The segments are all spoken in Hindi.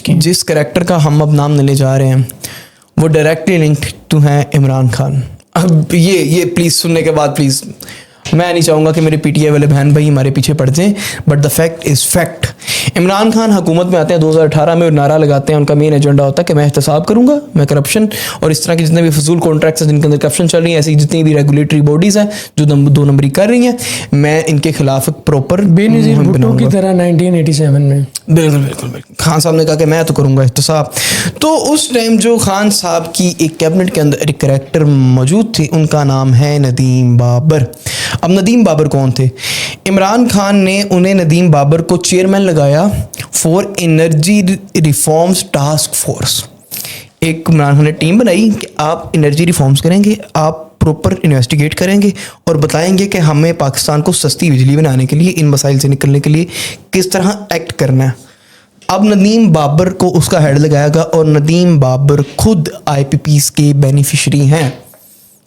जिस करैक्टर का हम अब नाम लेने जा रहे हैं वो डायरेक्टली लिंक्ड टू हैं इमरान खान। अब ये प्लीज़ सुनने के बाद प्लीज़ मैं नहीं चाहूँगा कि मेरे पीटीआई वाले बहन भाई हमारे पीछे पड़ जाएं, but the fact is fact. Imran Khan हुकूमत में आते हैं 2018 में और नारा लगाते हैं, उनका मेन एजेंडा होता है कि मैं एहतसाब करूँगा, मैं करप्शन और इस तरह के जितने भी फजूल कॉन्ट्रैक्ट्स हैं जिनके अंदर करप्शन चल रही है, ऐसी जितनी भी रेगुलेटरी बॉडीज़ हैं जो 2 नंबरी कर रही हैं, मैं इनके खिलाफ प्रॉपर बेनज़ीर भुट्टो की तरह 1987 में। बिल्कुल खान साहब ने कहा कि मैं तो करूँगा एहतसाब। तो उस टाइम जो खान साहब की एक कैबिनेट के अंदर एक करैक्टर मौजूद थी, उनका नाम है नदीम बाबर। अब नदीम बाबर कौन थे? इमरान खान ने उन्हें नदीम बाबर को चेयरमैन लगाया for energy reforms task force. एक इमरान खान ने टीम बनाई कि आप एनर्जी रिफॉर्म्स करेंगे, आप प्रॉपर इन्वेस्टिगेट करेंगे और बताएंगे कि हमें पाकिस्तान को सस्ती बिजली बनाने के लिए, इन मसाइल से निकलने के लिए किस तरह एक्ट करना है। अब नदीम बाबर को उसका हेड लगाया गया और नदीम बाबर खुद IPPs के बेनिफिशरी हैं।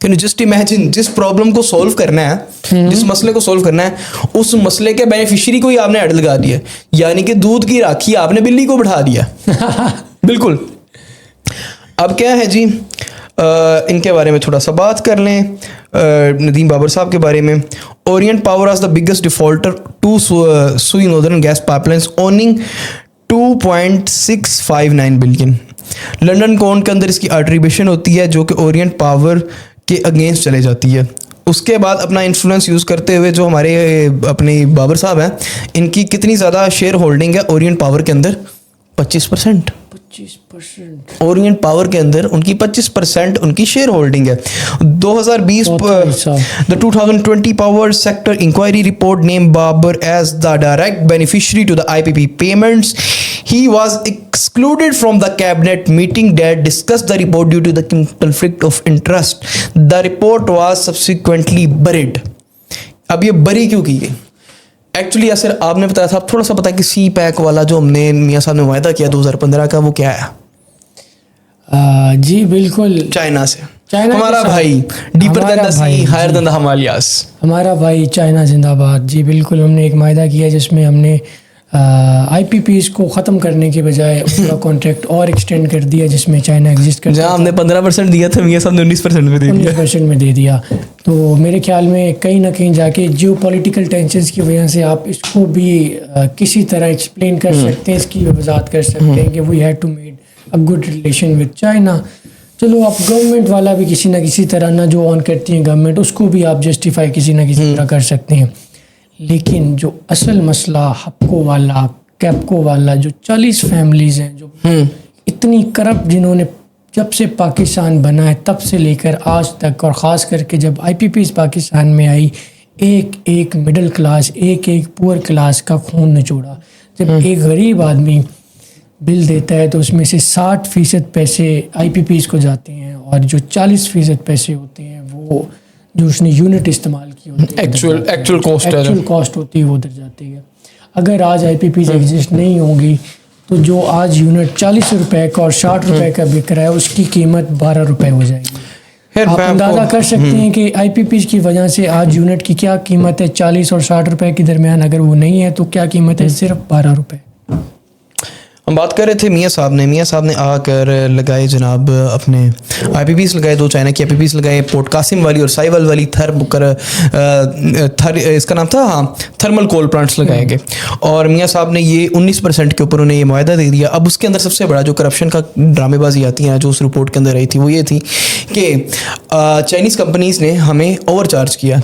कैन यू जस्ट इमेजिन, जिस प्रॉब्लम को सॉल्व करना है, जिस मसले को सॉल्व करना है, उस मसले के बेनिफिशरी को ही आपने हेड लगा दिया, यानी कि दूध की राखी आपने बिल्ली को बढ़ा दिया। बिल्कुल। अब क्या है जी, इनके बारे में थोड़ा सा बात कर लें, नदीम बाबर साहब के बारे में। ओरिएंट पावर आज द बिगेस्ट डिफॉल्टर टू सुई northern gas pipelines owning 2.659 billion. London court के अंदर इसकी एट्रीब्यूशन होती है जो कि ओरिएंट पावर के अगेंस्ट चले जाती है। उसके बाद अपना इन्फ्लुएंस यूज़ करते हुए जो हमारे अपने बाबर साहब हैं, इनकी कितनी ज़्यादा शेयर होल्डिंग है ओरिएंट पावर के अंदर? 25%। ओरिएंट पावर के अंदर उनकी 25% उनकी शेयर होल्डिंग है। 2020 the 2020 power sector inquiry report name Babar as the direct beneficiary to the IPP payments. He was excluded from the cabinet meeting that discussed the report due to the conflict of interest. The report was subsequently buried. अब ये बरी क्यों की गई? एक्चुअली यासर आपने बताया था, थोड़ा सा पता है कि CPEC वाला जो हमने मियाँ साहब ने वायदा किया 2015 का, वो क्या है? जी बिल्कुल, चाइना से। हमारा भाई, deeper than the sea, higher than the Himalayas. हमारा भाई चाइना जिंदाबाद। जी बिल्कुल, हमने एक वायदा किया जिसमें हमने IPPs को ख़त्म करने के बजाय उसका कॉन्ट्रैक्ट और एक्सटेंड कर दिया, जिसमें चाइना एग्जिस्ट करता जहाँ हमने 15% दिया था, मियाँ साहब ने 19% में दे दिया। 19% में दे दिया। तो मेरे ख्याल में कहीं ना कहीं जाके जियो पॉलिटिकल टेंशंस की वजह से आप इसको भी किसी तरह एक्सप्लेन कर सकते हैं, इसकी वजाहत कर सकते हैं कि we had to made a good relation with China. चलो, आप गवर्नमेंट वाला भी किसी ना किसी तरह ना जो ऑन करती हैं गवर्नमेंट, उसको भी आप जस्टिफाई किसी ना किसी तरह कर सकते हैं। लेकिन जो असल मसला हपको वाला, कैपको वाला, जो 40 फैमिलीज़ हैं जो इतनी करप्ट, जिन्होंने जब से पाकिस्तान बना है तब से लेकर आज तक, और ख़ास करके जब IPPs पाकिस्तान में आई, एक मिडिल क्लास, एक पुअर क्लास का खून निचोड़ा। जब एक गरीब आदमी बिल देता है तो उसमें से 60% पैसे IPPs को जाते हैं और जो 40% पैसे होते हैं वो जो उसने यूनिट इस्तेमाल की होती है, एक्चुअल कॉस्ट होती है, वो उधर जाती है। अगर आज IPPs एग्जिस्ट नहीं होंगी तो जो आज यूनिट 40 रुपए का और 60 रुपए का बिक रहा है, उसकी कीमत 12 रुपए हो जाएगी। आप अंदाज़ा कर सकते हैं कि IPPs की वजह से आज यूनिट की क्या कीमत है, 40 और 60 रुपए के दरमियान अगर वो नहीं है तो क्या कीमत है? सिर्फ 12 रुपए। हम बात कर रहे थे मियाँ साहब ने आकर लगाए जनाब अपने IPPs लगाए, 2 चाइना की IPPs लगाए, पोर्ट कासिम वाली और साइवल वाली इसका नाम था, हाँ, थर्मल कोल प्लांट्स लगाए गए। और मियाँ साहब ने ये 19% के ऊपर उन्हें ये मुआहदा दे दिया। अब उसके अंदर सबसे बड़ा जो करप्शन का ड्रामेबाजी आती है जो उस रिपोर्ट के अंदर आई थी, वो ये थी कि चाइनीज़ कंपनीज़ ने हमें ओवर चार्ज किया।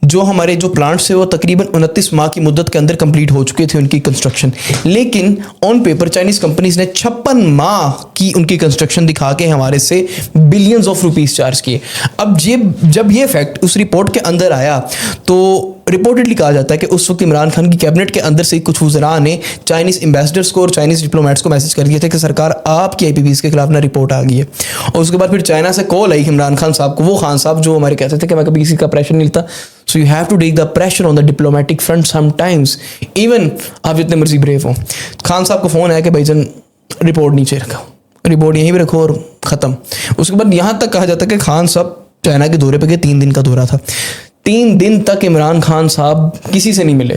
जो हमारे जो प्लांट्स थे वो तकरीबन 29 माह की मुद्दत के अंदर कंप्लीट हो चुके थे उनकी कंस्ट्रक्शन, लेकिन ऑन पेपर चाइनीज़ कंपनीज ने 56 माह की उनकी कंस्ट्रक्शन दिखा के हमारे से बिलियंस ऑफ रुपीस चार्ज किए। अब जब ये फैक्ट उस रिपोर्ट के अंदर आया तो रिपोर्टेडली कहा जाता है कि उस वक्त इमरान खान की कैबिनेट के अंदर से कुछ वज़रा ने चाइनीज़ एम्बेसडर्स को और चाइनीज़ डिप्लोमेट्स को मैसेज कर दिए थे कि सरकार आपकी IPPs के खिलाफ ना रिपोर्ट आ गई है। और उसके बाद फिर चाइना से कॉल आई इमरान खान साहब को, वो खान साहब जो हमारे कहते थे कि मैं कभी किसी का प्रेशर नहीं लेता, so you have to take the pressure on the diplomatic front sometimes, even आप जितने मर्जी ब्रेव हो। खान साहब को फ़ोन आया कि भाईजान रिपोर्ट नीचे रखो, रिपोर्ट यहीं पर रखो और ख़त्म। उसके बाद यहाँ तक कहा जाता है कि खान साहब चाइना के दौरे पर गए, 3 दिन का दौरा था, 3 दिन तक इमरान खान साहब किसी से नहीं मिले,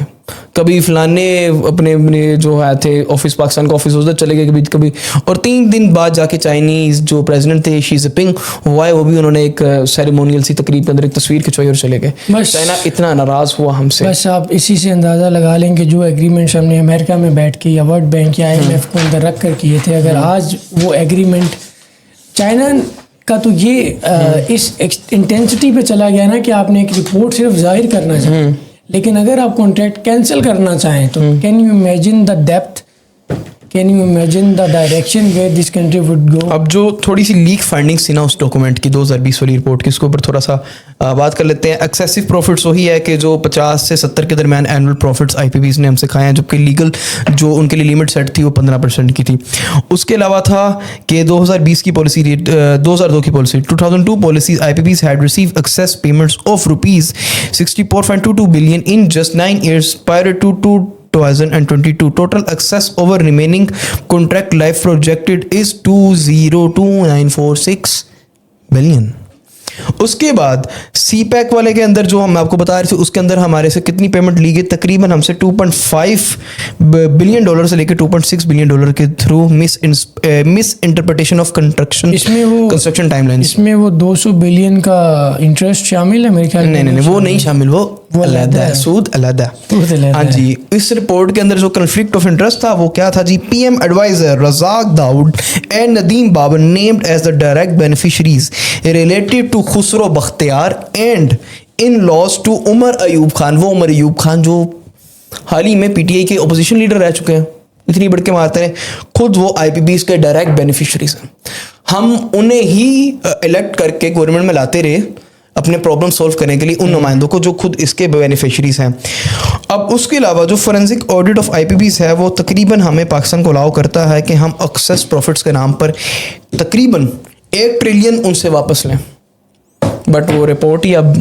कभी फलाने अपने अपने जो है थे ऑफिस, पाकिस्तान का ऑफिस उधर चले गए कभी कभी, और 3 दिन बाद जाके चाइनीज़ जो प्रेसिडेंट थे शी जिनपिंग हुआ है, वो भी उन्होंने एक सेरेमोनियल सी तकरीब के अंदर एक तस्वीर खिंचवाई और चले गए। बस चाइना इतना नाराज़ हुआ हमसे। बस आप इसी से अंदाज़ा लगा लें कि जो एग्रीमेंट्स हमने अमेरिका में बैठ के या वर्ल्ड बैंक या IMF को अंदर रख कर किए थे, अगर आज वो एग्रीमेंट चाइना का तो ये इस इंटेंसिटी पे चला गया ना कि आपने एक रिपोर्ट सिर्फ जाहिर करना चाहिए, लेकिन अगर आप कॉन्ट्रैक्ट कैंसिल करना चाहें तो can you imagine the depth, can you imagine the direction where this country would go. अब जो थोड़ी सी लीक फाइंडिंग्स थी ना उस डॉक्यूमेंट की 2020 वाली रिपोर्ट की, इसके ऊपर थोड़ा सा बात कर लेते हैं। एक्सेसिव प्रॉफिट्स वही है कि जो 50 से 70 के दरमियान एनुअल प्रॉफिट्स IPPs ने हमसे खाए हैं, जबकि लीगल जो उनके लिए लिमिट सेट थी वो 15% की थी। उसके अलावा था कि 2020 की पॉलिसी रेट 2002 की policy 2002 policies IPPs had receive excess payments of ₹64.22 billion in just 9 years prior to 2022. Total excess over remaining contract life projected is 202,946 billion. उसके बाद CPEC वाले के अंदर जो हम आपको बता रहे थे, उसके अंदर हमारे से कितनी पेमेंट ली गई, तकरीबन हमसे $2.5 बिलियन से लेकर $2.6 बिलियन के through miss interpretation of construction timeline. इसमें वो 200 बिलियन का इंटरेस्ट शामिल है मेरे ख्याल में। नहीं वो नहीं शामिल, वो अलग है, सूद अलग है। हाँ जी, इस रिपोर्ट के अंदर जो कन्फ्लिक्ट ऑफ इंटरेस्ट था वो क्या था जी, PM adviser Razak Dawood and Nadeem Babar named as the direct beneficiaries related to Khusro Bakhtiar and in laws to Umar Ayub Khan. वो उमर अयूब खान जो हाल ही में PTI के अपोजिशन लीडर रह चुके हैं, इतनी बढ़ के मारते हैं, खुद वो IPPs के डायरेक्ट बेनिफिशरीज हैं। हम उन्हें ही इलेक्ट करके गवर्नमेंट में लाते रहे अपने प्रॉब्लम सॉल्व करने के लिए, उन नुमाइंदों को जो खुद इसके बेनिफिशरीज हैं। अब उसके अलावा जो फोरेंसिक ऑडिट ऑफ IPPs है वो तकरीबन हमें पाकिस्तान को अलाउ करता है कि हम एक्सेस प्रॉफिट्स के नाम पर तकरीबन 1 ट्रिलियन उनसे वापस लें, बट वो रिपोर्ट ही अब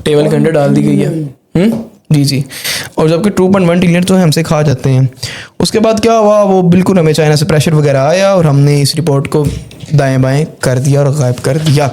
टेबल के अंदर डाल दी गई है। जी, और जबकि 2.1 ट्रिलियन तो हमसे खा जाते हैं। उसके बाद क्या हुआ, वो बिल्कुल हमें चाइना से प्रेशर वगैरह आया और हमने इस रिपोर्ट को दाएं बाएं कर दिया और गायब कर दिया।